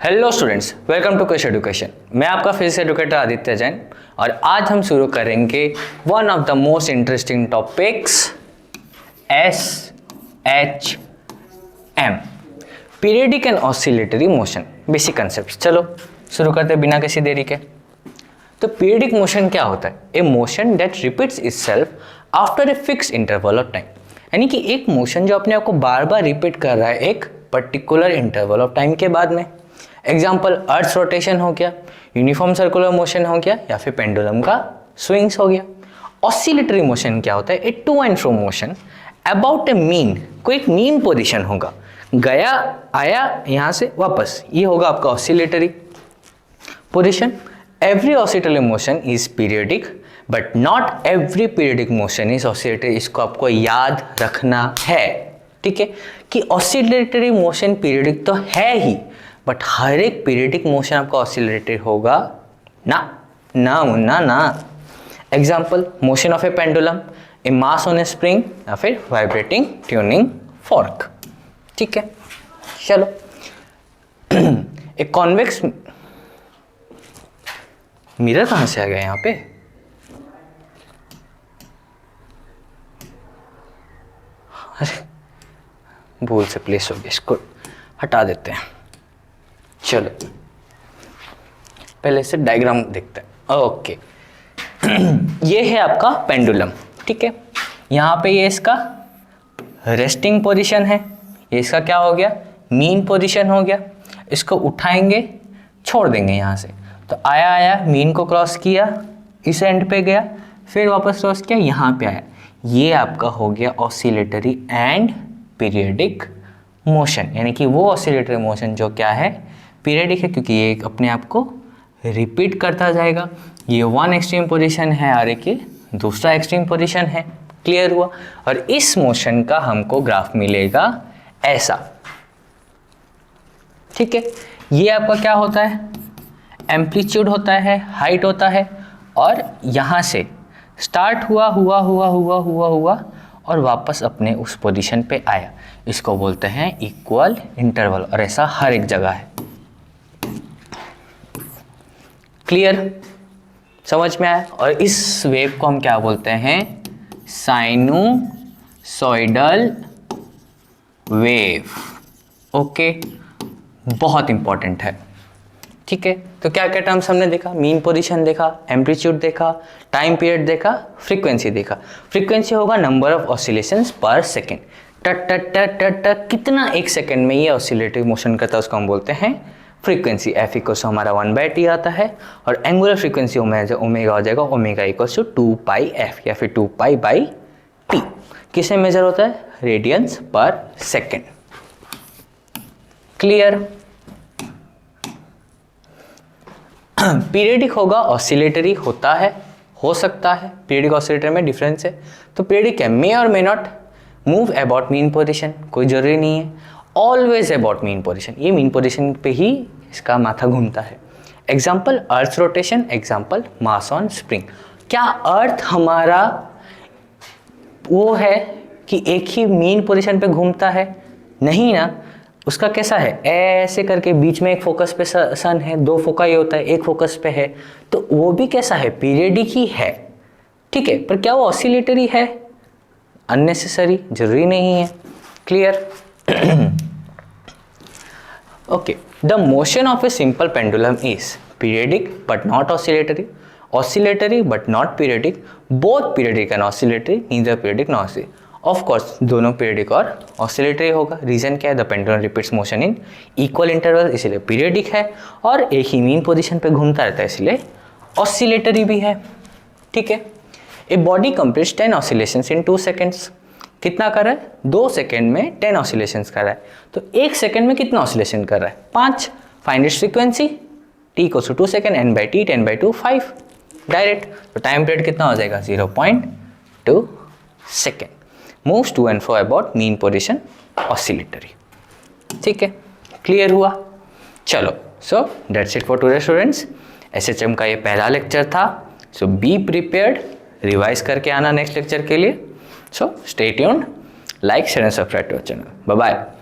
Hello students, welcome to Quish education. मैं आपका physics educator Aditya Jain और आज हम शुरू करेंगे one of the most interesting topics SHM, periodic and oscillatory motion, basic concept. चलो शुरू करते हैं बिना किसी देरी के। तो पीरियडिक मोशन क्या होता है? A motion that repeats itself after a fix interval of time, यानी कि एक मोशन जो अपने आप को बार बार रिपीट कर रहा है एक पर्टिकुलर इंटरवल ऑफ टाइम के बाद में। एग्जाम्पल अर्थ रोटेशन हो गया, यूनिफॉर्म सर्कुलर मोशन हो गया, या फिर पेंडुलम का स्विंग्स हो गया। ऑसिलेटरी मोशन क्या होता है? A to and fro motion about a mean, कोई एक मीन पोजिशन होगा, गया आया यहाँ से वापस, ये होगा आपका oscillatory position. Every oscillatory motion is periodic but not every periodic motion is oscillatory. इसको आपको याद रखना है, ठीक है, कि ऑसिलेटरी मोशन पीरियडिक तो है ही, बट हर एक पीरियडिक मोशन आपका ऑसिलेटरी होगा ना, ना मुन्ना ना। Example motion of A pendulum, A mass on A spring, या फिर वाइब्रेटिंग ट्यूनिंग फॉर्क, ठीक है। चलो एक कॉन्वेक्स मिरर कहाँ से आ गया यहाँ पे? अरे भूल से प्लेस हो गया, इसको हटा देते हैं। चलो पहले से डायग्राम देखते हैं। ओके ये है आपका पेंडुलम, ठीक है। यहाँ पे ये इसका रेस्टिंग पोजीशन है, ये इसका क्या हो गया? मीन पोजीशन हो गया। इसको उठाएंगे, छोड़ देंगे यहाँ से, तो आया आया मीन को क्रॉस किया, इस एंड पे गया, फिर वापस क्रॉस किया, यहाँ पे आया। ये आपका हो गया ऑसिलेटरी एंड पीरियडिक मोशन, यानी कि वो ऑसिलेटरी मोशन जो क्या है? पीरियडिक है, क्योंकि ये अपने आप को रिपीट करता जाएगा। ये वन एक्सट्रीम पोजीशन है और एक ये दूसरा एक्सट्रीम पोजीशन है। क्लियर हुआ? और इस मोशन का हमको ग्राफ मिलेगा ऐसा, ठीक है। ये आपका क्या होता है? एम्पलीट्यूड होता है, हाइट होता है, और यहाँ से स्टार्ट हुआ हुआ हुआ हुआ हुआ हुआ और वापस अपने उस पोजीशन पे आया। इसको बोलते हैं इक्वल इंटरवल, और ऐसा हर एक जगह है। क्लियर? समझ में आया? और इस वेव को हम क्या बोलते हैं? साइनूसॉइडल वेव। ओके, बहुत इंपॉर्टेंट है, ठीक है। तो क्या क्या टर्म्स हमने देखा? मीन पोजीशन देखा, एम्पलीट्यूड देखा, टाइम पीरियड देखा, फ्रीक्वेंसी देखा। फ्रीक्वेंसी होगा नंबर ऑफ ऑसिलेशंस पर सेकेंड। कितना एक सेकेंड में ये ऑसिलेटरी मोशन करता है उसको हम बोलते हैं फ्रीक्वेंसी। एफ इक्वल्स हमारा 1/t आता है, और एंगुलर फ्रीक्वेंसी ओमेगा हो जाएगा ओमेगा इक्वल्स टू 2πf या फिर 2π/t। किसे मेजर होता है? रेडियंस पर सेकेंड। क्लियर? पीरियडिक होगा, ऑसिलेटरी होता है, हो सकता है। पीरियडिक ऑसिलेटरी में डिफरेंस है। तो पीरियडिक है, मे और may not move about mean position, कोई जरूरी नहीं है। ऑलवेज अबाउट मीन पोजीशन, ये मीन पोजीशन पे ही इसका माथा घूमता है। Example earth rotation, example mass on spring. क्या अर्थ हमारा वो है कि एक ही मीन पोजीशन पे घूमता है? नहीं ना। उसका कैसा है? ऐसे करके बीच में एक फोकस पे सन है, दो फोका ये होता है, एक फोकस पे है, तो वो भी कैसा है? पीरियडिक ही है, ठीक है। पर क्या वो ऑसिलेटरी है? अननेसेसरी, जरूरी नहीं है। Clear? Okay, the motion of a simple pendulum is periodic but not oscillatory, oscillatory but not periodic, both periodic and oscillatory, neither periodic not oscillatory. Of course दोनों पीरियडिक और ऑसिलेटरी होगा। Reason क्या है? The pendulum repeats motion in equal interval, इसलिए periodic है, और एक ही mean position पे घूमता रहता है, इसलिए ऑसिलेटरी भी है, ठीक है। A body completes 10 oscillations in 2 seconds. कितना कर रहा है? 2 सेकेंड में 10 ऑसिलेशंस कर रहा है। तो 1 सेकेंड में कितना ऑसिलेशन कर रहा है? 5। Find its frequency, t equals to 2 second, n/t 10/2 5 direct. तो टाइम पीरियड कितना हो जाएगा? 0.2 second. Moves to and fro about mean position, oscillatory, ठीक है। क्लियर हुआ? चलो, so that's it for today students. SHM का ये पहला लेक्चर था। सो बी प्रिपेयर्ड, रिवाइज करके आना नेक्स्ट लेक्चर के लिए। So stay tuned, like, share and subscribe to our channel. Bye bye.